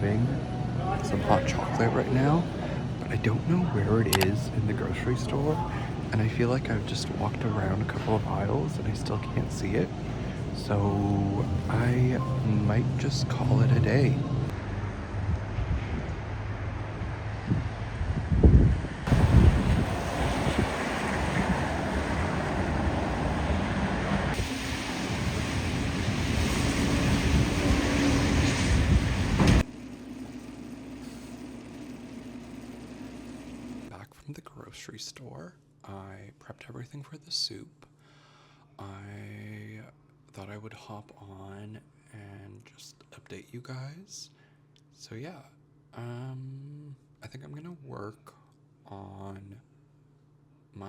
craving some hot chocolate right now, but I don't know where it is in the grocery store, and I feel like I've just walked around a couple of aisles and I still can't see it. So I might just call it a day. Back from the grocery store, I prepped everything for the soup. I thought I would hop on and just update you guys. So yeah, I think I'm gonna work on my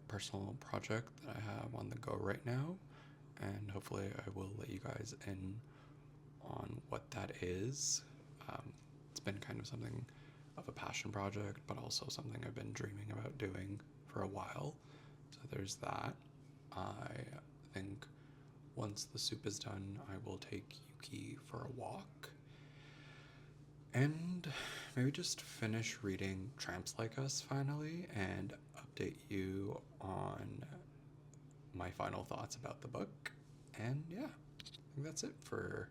personal project that I have on the go right now, and hopefully I will let you guys in on what that is. It's been kind of something of a passion project, but also something I've been dreaming about doing for a while. So there's that. I think once the soup is done, I will take Yuki for a walk and maybe just finish reading Tramps Like Us finally and update you on my final thoughts about the book. And yeah, I think that's it for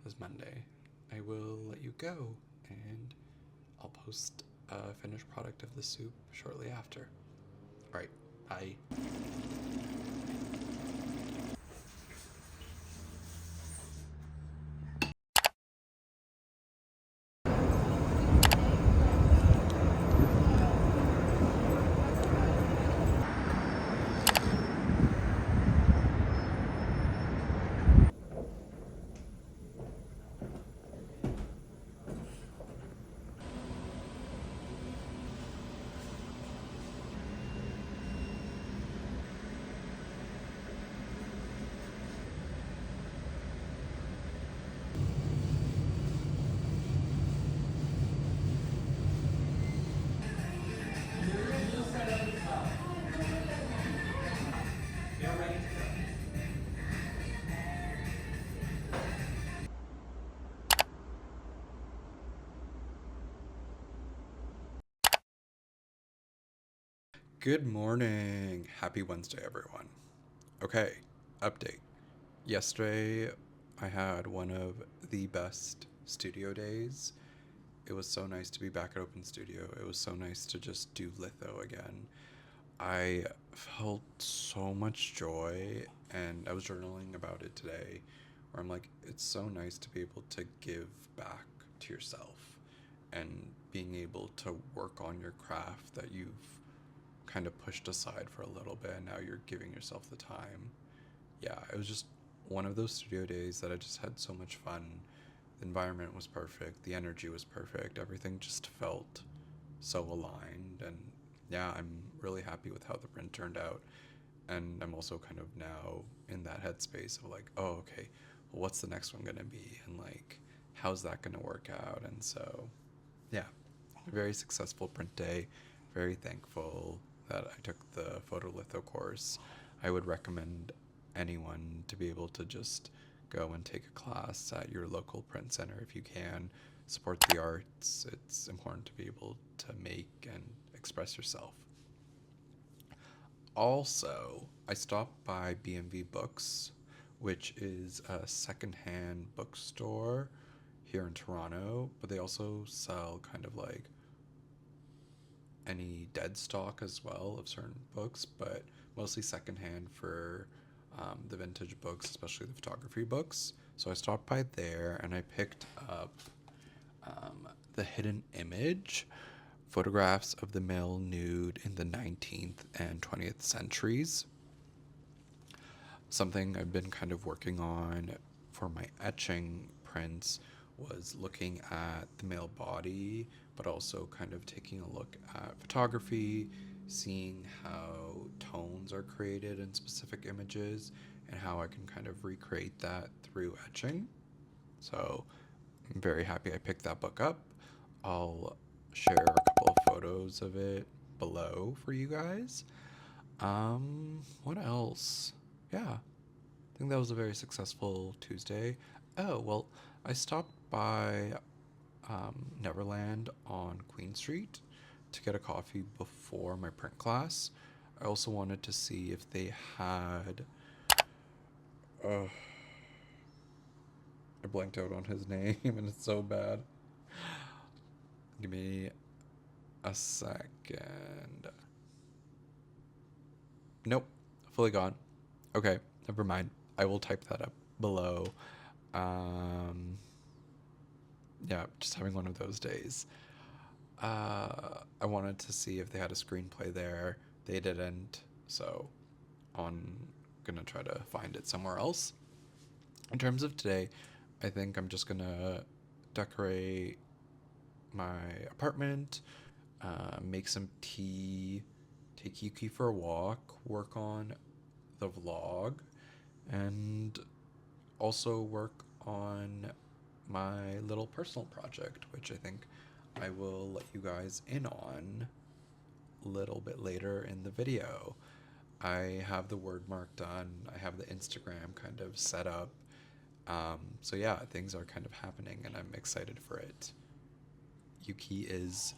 this Monday. I will let you go and I'll post a finished product of the soup shortly after. Alright, bye. Good morning. Happy Wednesday, everyone. Okay, update. Yesterday, I had one of the best studio days. It was so nice to be back at Open Studio. It was so nice to just do litho again. I felt so much joy, and I was journaling about it today, where I'm like, it's so nice to be able to give back to yourself and being able to work on your craft that you've kind of pushed aside for a little bit, and now you're giving yourself the time. Yeah, it was just one of those studio days that I just had so much fun. The environment was perfect, the energy was perfect, everything just felt so aligned, and yeah, I'm really happy with how the print turned out. And I'm also kind of now in that headspace of like, oh, okay, well, what's the next one gonna be, and like, how's that gonna work out? And so, yeah, a very successful print day. Very thankful that I took the photolitho course. I would recommend anyone to be able to just go and take a class at your local print center if you can. Support the arts. It's important to be able to make and express yourself. Also, I stopped by BMV Books, which is a secondhand bookstore here in Toronto, but they also sell kind of like any dead stock as well of certain books, but mostly secondhand for the vintage books, especially the photography books. So I stopped by there and I picked up The Hidden Image, photographs of the male nude in the 19th and 20th centuries. Something I've been kind of working on for my etching prints was looking at the male body, but also kind of taking a look at photography, seeing how tones are created in specific images, and how I can kind of recreate that through etching. So I'm very happy I picked that book up. I'll share a couple of photos of it below for you guys. What else? Yeah, I think that was a very successful Tuesday. Oh, well, I stopped by Neverland on Queen Street to get a coffee before my print class. I also wanted to see if they had... I blanked out on his name and it's so bad. Give me a second. Nope, fully gone. Okay, never mind. I will type that up below. Yeah, just having one of those days. I wanted to see if they had a screenplay there. They didn't, so I'm gonna try to find it somewhere else. In terms of today, I think I'm just gonna decorate my apartment, make some tea, take Yuki for a walk, work on the vlog, and also work on my little personal project, which I think I will let you guys in on a little bit later in the video. I have the word mark done. I have the Instagram kind of set up. So yeah, things are kind of happening and I'm excited for it. Yuki is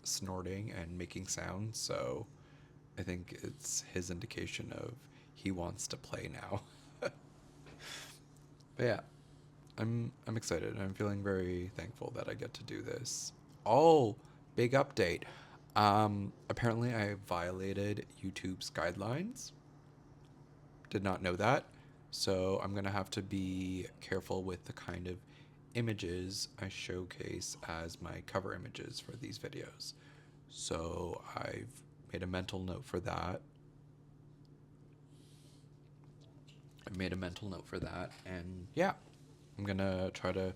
snorting and making sounds, so I think it's his indication of he wants to play now. But yeah, I'm excited. I'm feeling very thankful that I get to do this. Oh, big update. Apparently I violated YouTube's guidelines. Did not know that. So I'm gonna have to be careful with the kind of images I showcase as my cover images for these videos. So I've made a mental note for that. And yeah, I'm gonna try to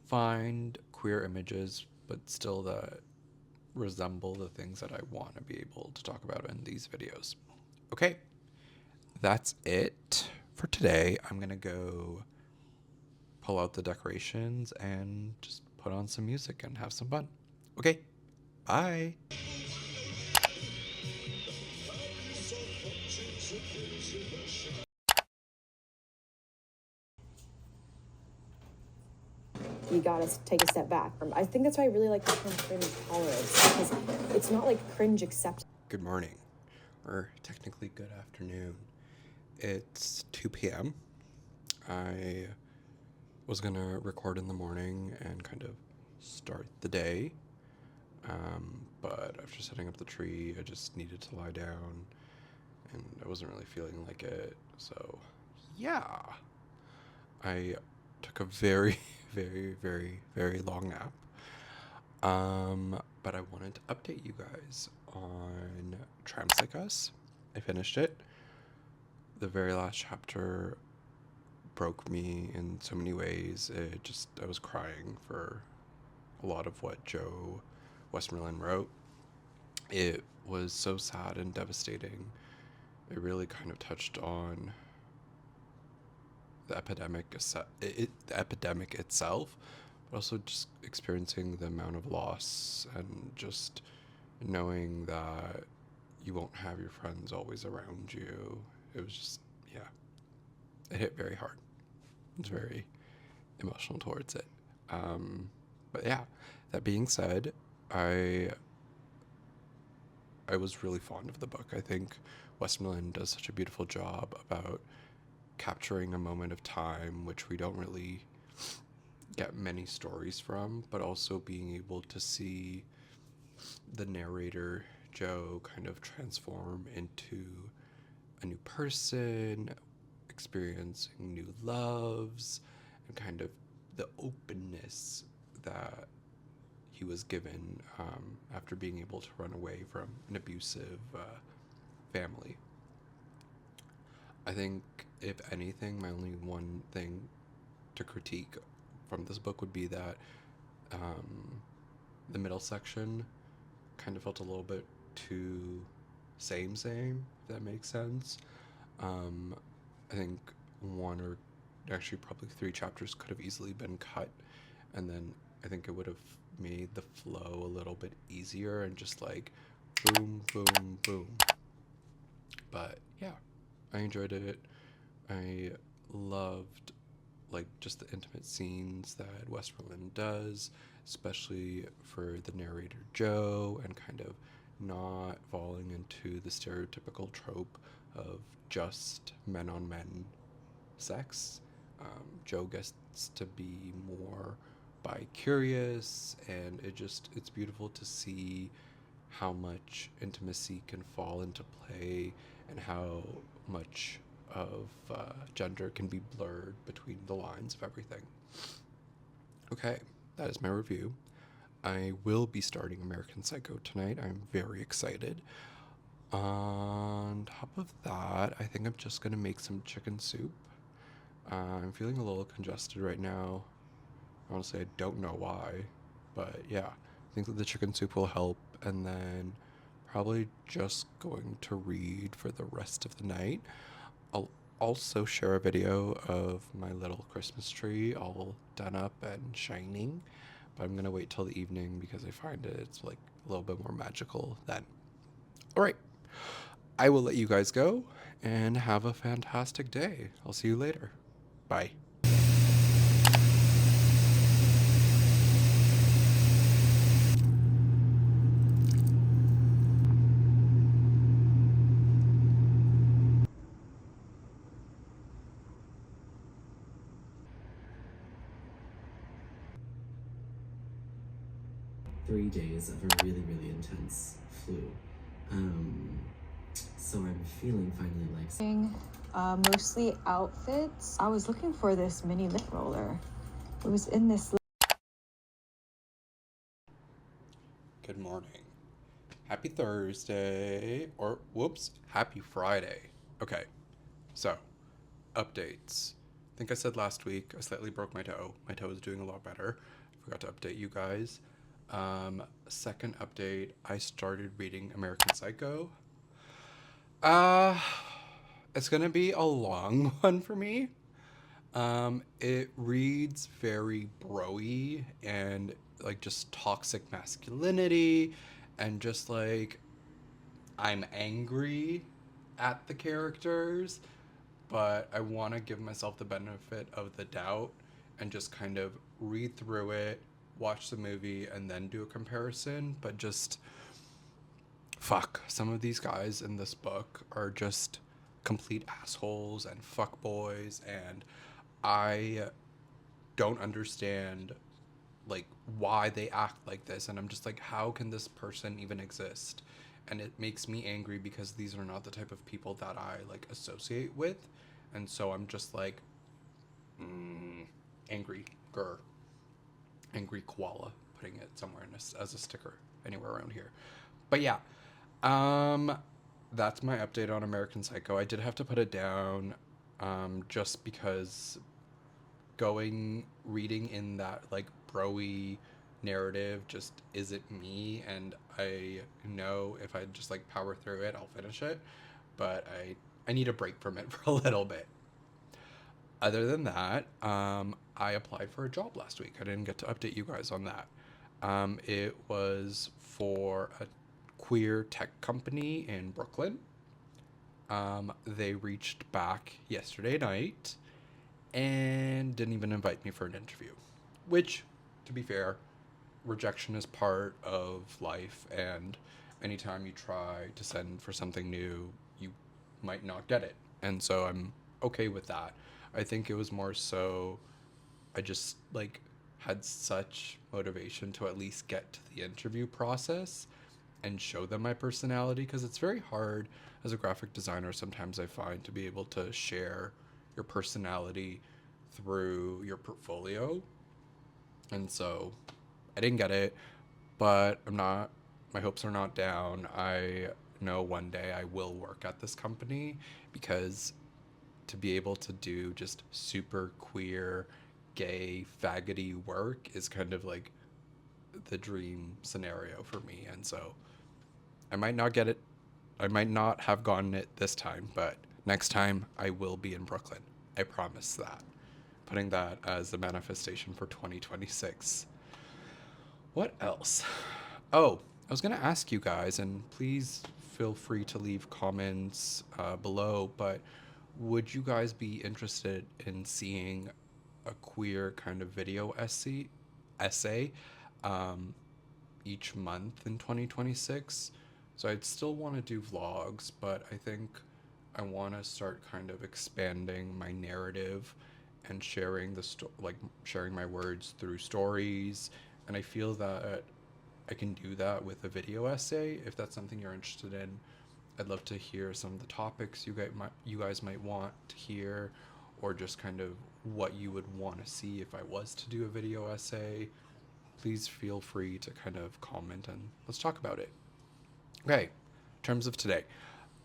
find queer images, but still that resemble the things that I want to be able to talk about in these videos. Okay, that's it for today. I'm gonna go pull out the decorations and just put on some music and have some fun. Okay, bye. You gotta take a step back. I think that's why I really like the term cringe tolerance, because it's not like cringe acceptance. Good morning, or technically good afternoon. It's 2 p.m. I was gonna record in the morning and kind of start the day, but after setting up the tree, I just needed to lie down, and I wasn't really feeling like it, so yeah. I took a very, very, very, very long nap, but I wanted to update you guys on Tramps. I finished it. The very last chapter broke me in so many ways. I was crying for a lot of what Joe Westmoreland wrote. It was so sad and devastating. It really kind of touched on the epidemic itself, but also just experiencing the amount of loss and just knowing that you won't have your friends always around you. It was just, yeah, it hit very hard. I was very emotional towards it. But yeah, that being said, I was really fond of the book. I think Westmoreland does such a beautiful job about capturing a moment of time, which we don't really get many stories from, but also being able to see the narrator, Joe, kind of transform into a new person, experiencing new loves, and kind of the openness that he was given after being able to run away from an abusive family. I think, if anything, my only one thing to critique from this book would be that the middle section kind of felt a little bit too same, if that makes sense. I think one or actually probably 3 chapters could have easily been cut, and then I think it would have made the flow a little bit easier and just like boom, boom, boom. But yeah, I enjoyed it. I loved like just the intimate scenes that Westmoreland does, especially for the narrator Joe, and kind of not falling into the stereotypical trope of just men on men sex. Joe gets to be more bi-curious, and it's beautiful to see how much intimacy can fall into play, and how much of gender can be blurred between the lines of everything. Okay, that is my review. I will be starting American Psycho tonight. I'm very excited. On top of that, I think I'm just gonna make some chicken soup. I'm feeling a little congested right now. Honestly, I don't know why, but yeah, I think that the chicken soup will help, and then probably just going to read for the rest of the night. I'll also share a video of my little Christmas tree all done up and shining, but I'm gonna wait till the evening because I find it's like a little bit more magical then. All right, I will let you guys go and have a fantastic day. I'll see you later. Bye. 3 days of a really, really intense flu. So I'm feeling finally like... Mostly outfits. I was looking for this mini lip roller. It was in this... Good morning. Happy Thursday. Or, whoops, happy Friday. Okay, so, updates. I think I said last week I slightly broke my toe. My toe is doing a lot better. I forgot to update you guys. Second update, I started reading American Psycho. It's gonna be a long one for me. It reads very bro-y and like just toxic masculinity, and just like I'm angry at the characters, but I want to give myself the benefit of the doubt and just kind of read through it, watch the movie, and then do a comparison. But just fuck, some of these guys in this book are just complete assholes and fuckboys, and I don't understand like why they act like this, and I'm just like, how can this person even exist? And it makes me angry because these are not the type of people that I like associate with, and so I'm just like angry koala, putting it somewhere as a sticker anywhere around here. But yeah, that's my update on American Psycho. I did have to put it down just because reading in that like bro-y narrative just isn't me, and I know if I just like power through it, I'll finish it, but I need a break from it for a little bit. Other than that, I applied for a job last week. I didn't get to update you guys on that. It was for a queer tech company in Brooklyn. They reached back yesterday night and didn't even invite me for an interview, which, to be fair, rejection is part of life, and anytime you try to send for something new, you might not get it. And so I'm okay with that. I think it was more so I just like had such motivation to at least get to the interview process and show them my personality, because it's very hard as a graphic designer sometimes, I find, to be able to share your personality through your portfolio. And so I didn't get it, but my hopes are not down. I know one day I will work at this company, because to be able to do just super queer, gay, faggoty work is kind of like the dream scenario for me. And so I might not get it. I might not have gotten it this time, but next time I will be in Brooklyn. I promise that. Putting that as a manifestation for 2026. What else? Oh, I was going to ask you guys, and please feel free to leave comments below, but would you guys be interested in seeing a queer kind of video essay each month in 2026. So I'd still want to do vlogs, but I think I want to start kind of expanding my narrative and sharing sharing my words through stories. And I feel that I can do that with a video essay. If that's something you're interested in, I'd love to hear some of the topics you guys might want to hear, or just kind of what you would want to see if I was to do a video essay. Please feel free to kind of comment and let's talk about it. Okay, in terms of today,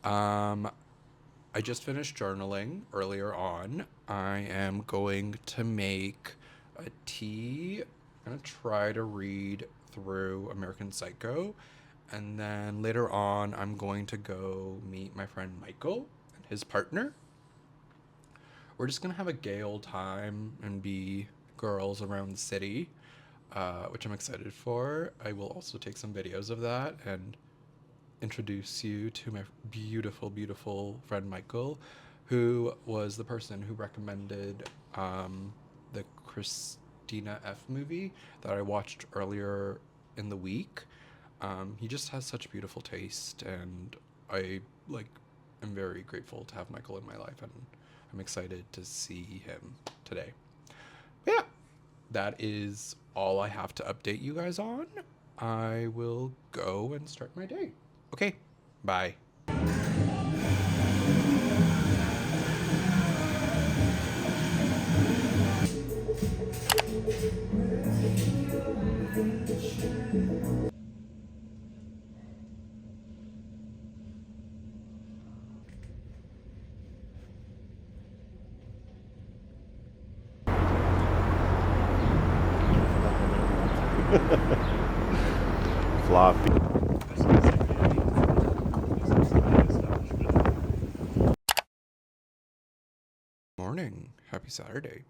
I just finished journaling earlier on. I am going to make a tea. I'm going to try to read through American Psycho. And then later on, I'm going to go meet my friend Michael and his partner. We're just going to have a gay old time and be girls around the city, which I'm excited for. I will also take some videos of that and introduce you to my beautiful, beautiful friend Michael, who was the person who recommended the Christiane F movie that I watched earlier in the week. He just has such beautiful taste, and I am very grateful to have Michael in my life, and I'm excited to see him today. But yeah, that is all I have to update you guys on. I will go and start my day. Okay, bye. Floppy. Morning. Happy Saturday.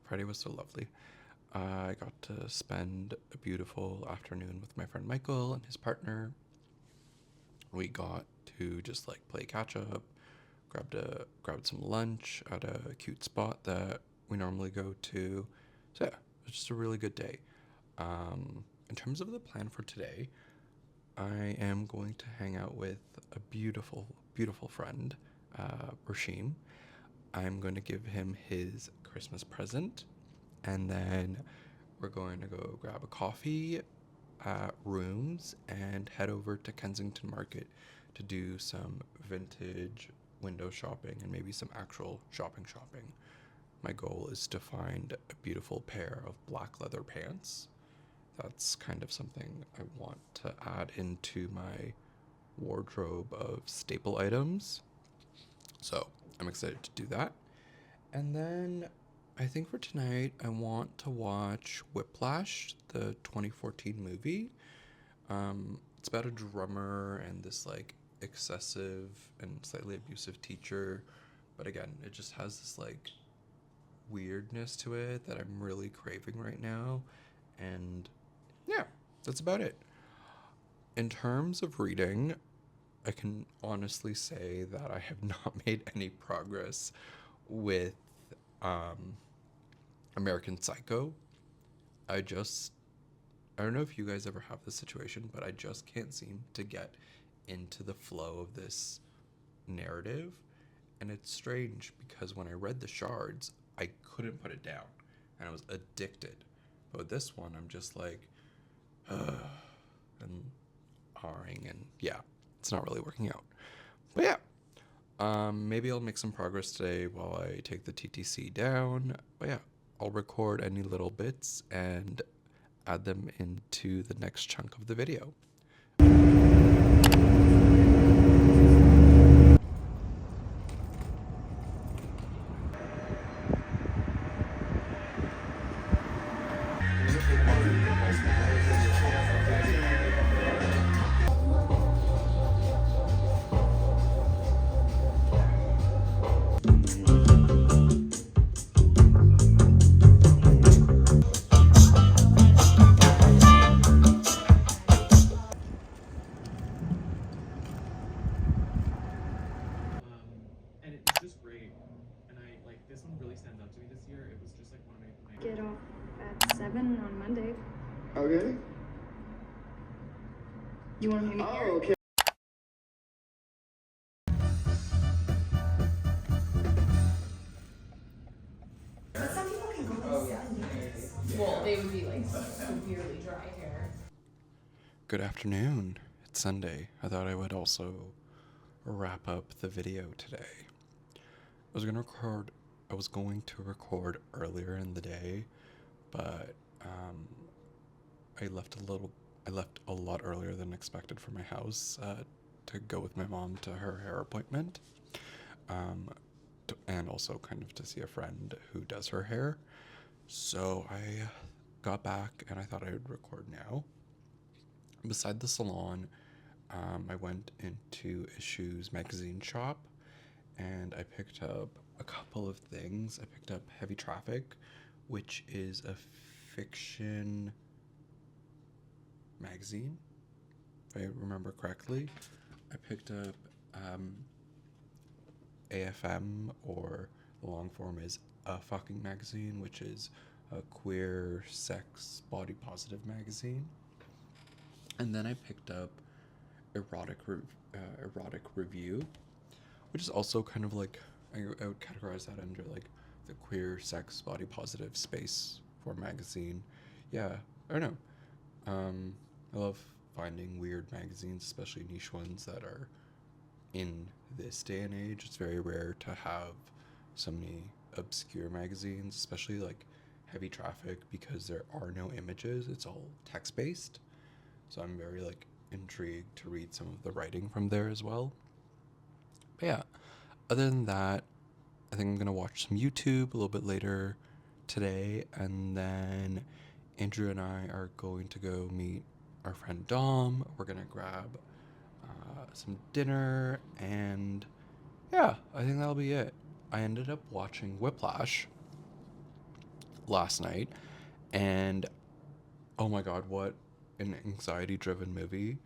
Friday was so lovely. I got to spend a beautiful afternoon with my friend Michael and his partner. We got to just play catch up, grabbed some lunch at a cute spot that we normally go to. So yeah, it was just a really good day. In terms of the plan for today, I am going to hang out with a beautiful, beautiful friend, Rashim. I'm going to give him his Christmas present, and then we're going to go grab a coffee at Rooms and head over to Kensington Market to do some vintage window shopping and maybe some actual shopping. My goal is to find a beautiful pair of black leather pants. That's kind of something I want to add into my wardrobe of staple items. So I'm excited to do that. And then I think for tonight, I want to watch Whiplash, the 2014 movie. It's about a drummer and this excessive and slightly abusive teacher. But again, it just has this weirdness to it that I'm really craving right now. And yeah, that's about it. In terms of reading, I can honestly say that I have not made any progress with American Psycho. I don't know if you guys ever have this situation, but I just can't seem to get into the flow of this narrative. And it's strange because when I read The Shards, I couldn't put it down and I was addicted. But with this one, I'm just and hawing, and yeah, it's not really working out. But yeah, maybe I'll make some progress today while I take the TTC down. But yeah, I'll record any little bits and add them into the next chunk of the video. Get off at 7 on Monday. Okay. You want to meet me here? Oh, okay. Well, they would be like severely dry hair. Good afternoon. It's Sunday. I thought I would also wrap up the video today. I was going to record earlier in the day, but I left a lot earlier than expected from my house to go with my mom to her hair appointment, and also kind of to see a friend who does her hair. So I got back and I thought I would record now. Beside the salon, I went into Issue's magazine shop and I picked up a couple of things. I picked up Heavy Traffic, which is a fiction magazine, if I remember correctly. I picked up AFM, or the long form is A Fucking Magazine, which is a queer, sex, body positive magazine. And then I picked up Erotic Review, which is also kind of like, I would categorize that under like the queer, sex, body positive space for magazine. Yeah, I don't know. I love finding weird magazines, especially niche ones that are in this day and age. It's very rare to have so many obscure magazines, especially like Heavy Traffic, because there are no images. It's all text-based. So I'm very like intrigued to read some of the writing from there as well. But yeah, other than that, I think I'm gonna watch some YouTube a little bit later today, and then Andrew and I are going to go meet our friend Dom. We're gonna grab some dinner, and yeah, I think that'll be it. I ended up watching Whiplash last night, and oh my god, what an anxiety-driven movie.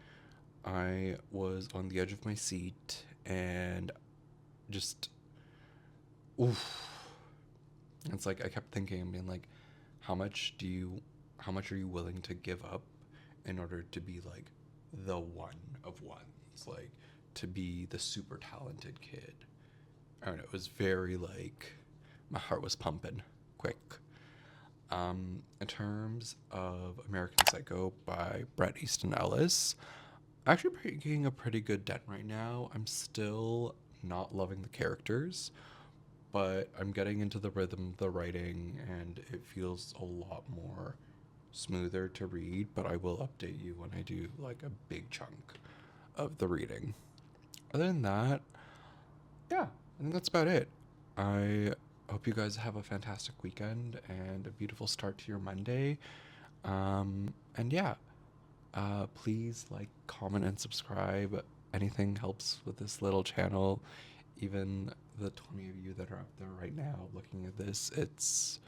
I was on the edge of my seat and just oof. It's like I kept thinking and being like, how much are you willing to give up in order to be like the one of ones, like to be the super talented kid? I don't know, it was very like, my heart was pumping quick. In terms of American Psycho by Bret, Easton, Ellis, actually getting a pretty good dent right now. I'm still not loving the characters, but I'm getting into the rhythm of the writing and it feels a lot more smoother to read, but I will update you when I do like a big chunk of the reading. Other than that, yeah, I think that's about it. I hope you guys have a fantastic weekend and a beautiful start to your Monday. And yeah, please like, comment, and subscribe. Anything helps with this little channel. Even the 20 of you that are up there right now looking at this, it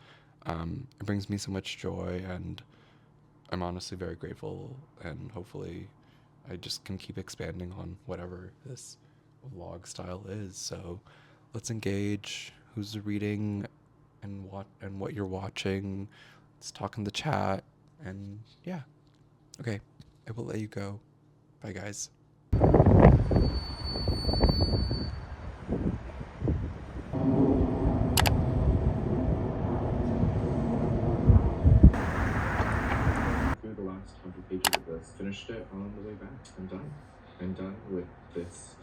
brings me so much joy, and I'm honestly very grateful, and hopefully I just can keep expanding on whatever this vlog style is. So let's engage. Who's reading and what you're watching. Let's talk in the chat, and yeah. Okay, I will let you go. Bye, guys. Through the last 100 pages of this, finished it on the way back. I'm done with this.